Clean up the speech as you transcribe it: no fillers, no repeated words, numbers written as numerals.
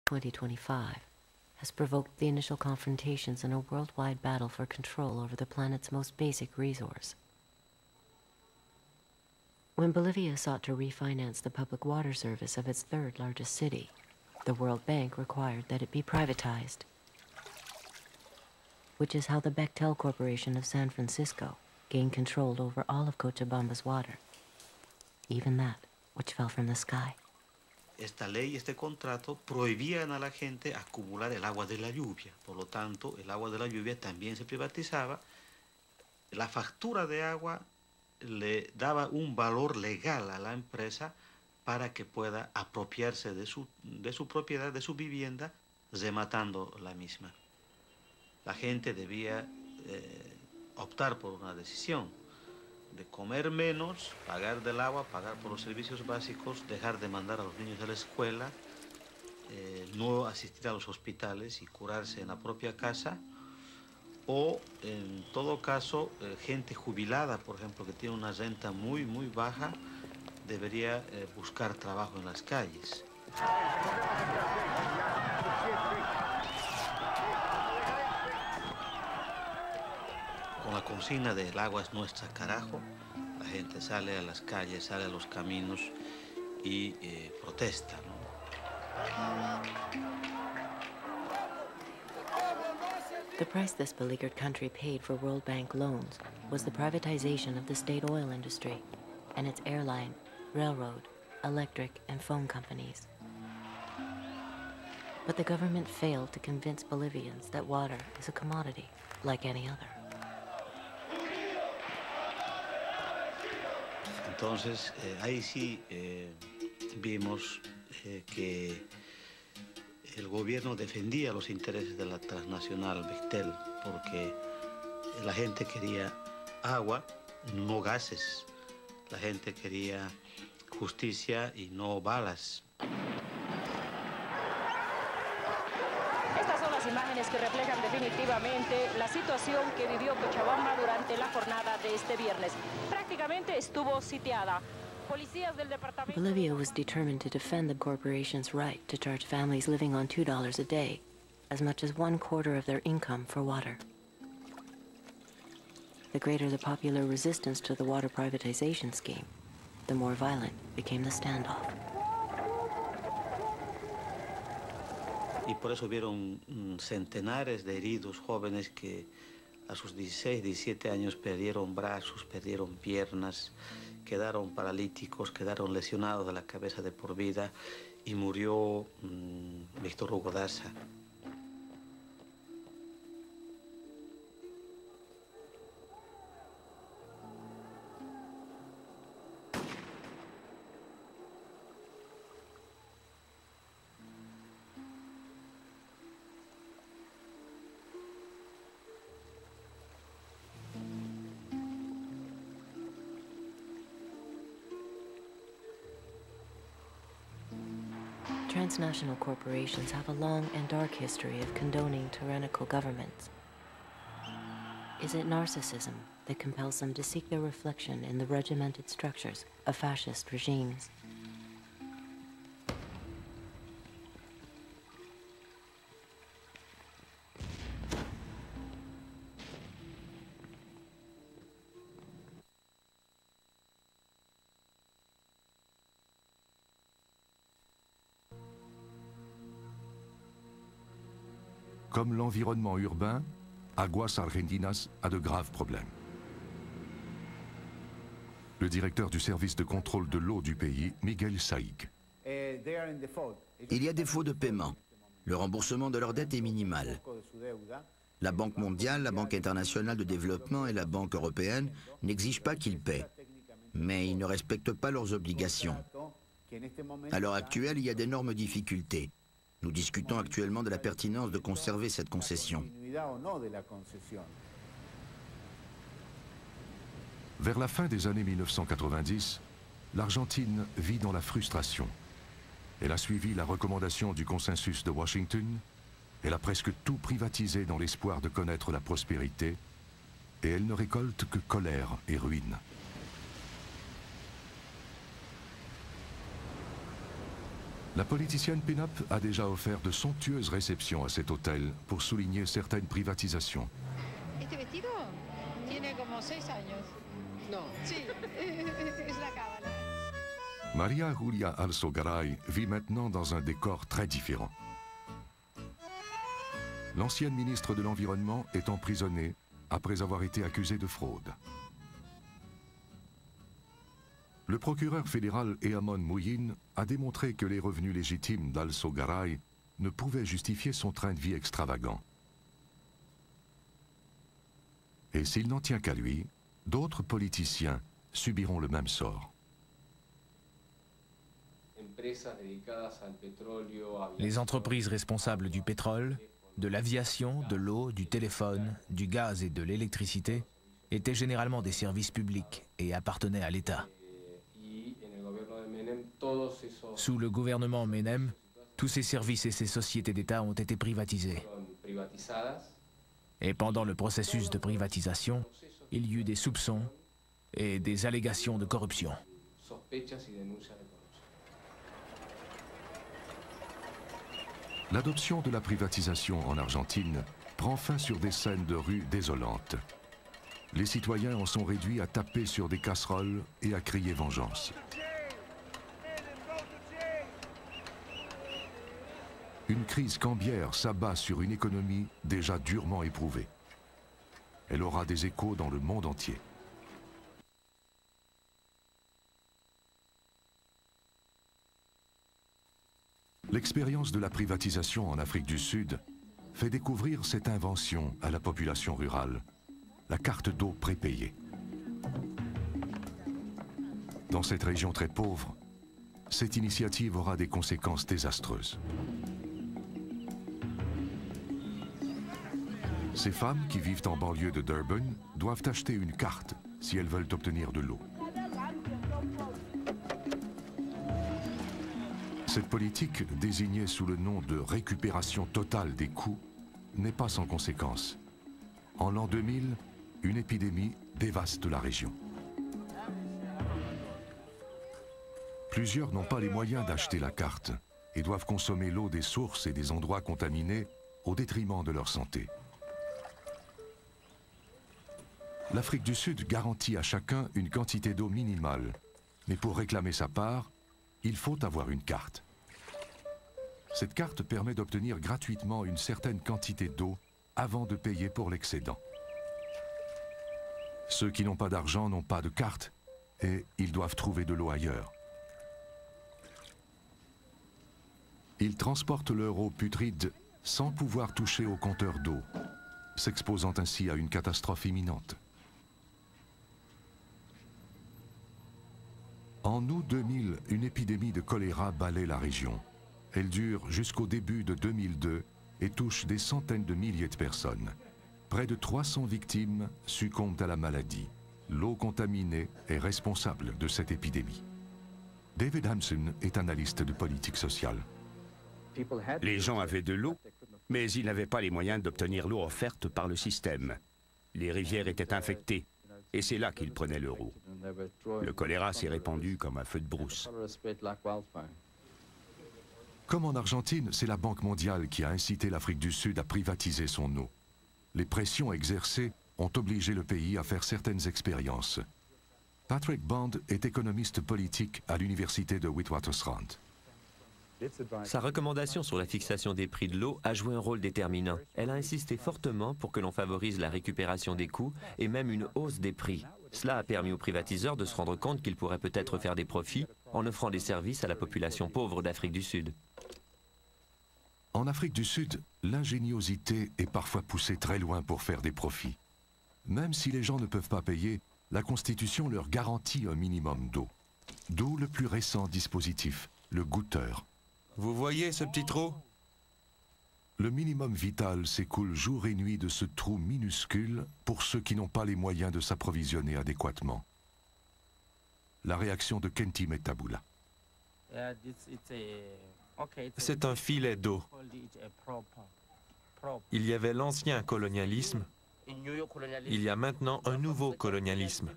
2025 has provoked the initial confrontations in a worldwide battle for control over the planet's most basic resource. When Bolivia sought to refinance the public water service of its third largest city, the World Bank required that it be privatized, which is how the Bechtel Corporation of San Francisco gained control over all of Cochabamba's water, even that which fell from the sky. Esta ley, este contrato, prohibían a la gente acumular el agua de la lluvia. Por lo tanto, el agua de la lluvia también se privatizaba. La factura de agua le daba un valor legal a la empresa para que pueda apropiarse de su propiedad, de su vivienda, rematando la misma. La gente debía optar por una decisión de comer menos, pagar del agua, pagar por los servicios básicos, dejar de mandar a los niños a la escuela, no asistir a los hospitales y curarse en la propia casa, o en todo caso, gente jubilada, por ejemplo, que tiene una renta muy baja, debería buscar trabajo en las calles. Con la consigna de el agua es nuestra, carajo, la gente sale a las calles, sale a los caminos y protesta, ¿no? The price this beleaguered country paid for World Bank loans was the privatization of the state oil industry and its airline, railroad, electric, and phone companies. But the government failed to convince Bolivians that water is a commodity like any other. Entonces, ahí sí vimos que el gobierno defendía los intereses de la transnacional Bechtel, porque la gente quería agua, no gases. La gente quería justicia y no balas. Estas son las imágenes que reflejan definitivamente la situación que vivió Cochabamba durante la jornada de este viernes. Prácticamente estuvo sitiada. Policías del departamento... Bolivia was determined to defend the corporation's right to charge families living on $2 a day as much as 1/4 of their income for water. The greater the popular resistance to the water privatization scheme, the more violent became the standoff. Y por eso hubieron centenares de heridos jóvenes que a sus 16, 17 años perdieron brazos, perdieron piernas, quedaron paralíticos, quedaron lesionados de la cabeza de por vida y murió Víctor Hugo Daza. Transnational corporations have a long and dark history of condoning tyrannical governments. Is it narcissism that compels them to seek their reflection in the regimented structures of fascist regimes? Comme l'environnement urbain, Aguas Argentinas a de graves problèmes. Le directeur du service de contrôle de l'eau du pays, Miguel Saïk. Il y a défaut de paiement. Le remboursement de leur dette est minimal. La Banque mondiale, la Banque internationale de développement et la Banque européenne n'exigent pas qu'ils paient, mais ils ne respectent pas leurs obligations. À l'heure actuelle, il y a d'énormes difficultés. Nous discutons actuellement de la pertinence de conserver cette concession. Vers la fin des années 1990, l'Argentine vit dans la frustration. Elle a suivi la recommandation du consensus de Washington, elle a presque tout privatisé dans l'espoir de connaître la prospérité, et elle ne récolte que colère et ruine. La politicienne Pinup a déjà offert de somptueuses réceptions à cet hôtel pour souligner certaines privatisations. Este vestido tiene como 6 años. No. Sí, es la cábala. Maria Julia Alsogaray vit maintenant dans un décor très différent. L'ancienne ministre de l'Environnement est emprisonnée après avoir été accusée de fraude. Le procureur fédéral Eamon Mouyin a démontré que les revenus légitimes d'Alsogaray ne pouvaient justifier son train de vie extravagant. Et s'il n'en tient qu'à lui, d'autres politiciens subiront le même sort. Les entreprises responsables du pétrole, de l'aviation, de l'eau, du téléphone, du gaz et de l'électricité étaient généralement des services publics et appartenaient à l'État. Sous le gouvernement Menem, tous ces services et ces sociétés d'État ont été privatisés. Et pendant le processus de privatisation, il y eut des soupçons et des allégations de corruption. L'adoption de la privatisation en Argentine prend fin sur des scènes de rue désolantes. Les citoyens en sont réduits à taper sur des casseroles et à crier vengeance. Une crise cambiaire s'abat sur une économie déjà durement éprouvée. Elle aura des échos dans le monde entier. L'expérience de la privatisation en Afrique du Sud fait découvrir cette invention à la population rurale, la carte d'eau prépayée. Dans cette région très pauvre, cette initiative aura des conséquences désastreuses. Ces femmes qui vivent en banlieue de Durban doivent acheter une carte si elles veulent obtenir de l'eau. Cette politique, désignée sous le nom de récupération totale des coûts, n'est pas sans conséquences. En l'an 2000, une épidémie dévaste la région. Plusieurs n'ont pas les moyens d'acheter la carte et doivent consommer l'eau des sources et des endroits contaminés au détriment de leur santé. L'Afrique du Sud garantit à chacun une quantité d'eau minimale, mais pour réclamer sa part, il faut avoir une carte. Cette carte permet d'obtenir gratuitement une certaine quantité d'eau avant de payer pour l'excédent. Ceux qui n'ont pas d'argent n'ont pas de carte et ils doivent trouver de l'eau ailleurs. Ils transportent leur eau putride sans pouvoir toucher au compteur d'eau, s'exposant ainsi à une catastrophe imminente. En août 2000, une épidémie de choléra balaie la région. Elle dure jusqu'au début de 2002 et touche des centaines de milliers de personnes. Près de 300 victimes succombent à la maladie. L'eau contaminée est responsable de cette épidémie. David Hampson est analyste de politique sociale. Les gens avaient de l'eau, mais ils n'avaient pas les moyens d'obtenir l'eau offerte par le système. Les rivières étaient infectées, et c'est là qu'ils prenaient leur eau. Le choléra s'est répandu comme un feu de brousse. Comme en Argentine, c'est la Banque mondiale qui a incité l'Afrique du Sud à privatiser son eau. Les pressions exercées ont obligé le pays à faire certaines expériences. Patrick Bond est économiste politique à l'université de Witwatersrand. Sa recommandation sur la fixation des prix de l'eau a joué un rôle déterminant. Elle a insisté fortement pour que l'on favorise la récupération des coûts et même une hausse des prix. Cela a permis aux privatiseurs de se rendre compte qu'ils pourraient peut-être faire des profits en offrant des services à la population pauvre d'Afrique du Sud. En Afrique du Sud, l'ingéniosité est parfois poussée très loin pour faire des profits. Même si les gens ne peuvent pas payer, la Constitution leur garantit un minimum d'eau. D'où le plus récent dispositif, le goûteur. Vous voyez ce petit trou? Le minimum vital s'écoule jour et nuit de ce trou minuscule pour ceux qui n'ont pas les moyens de s'approvisionner adéquatement. La réaction de Kenti Metabula. C'est un filet d'eau. Il y avait l'ancien colonialisme. Il y a maintenant un nouveau colonialisme.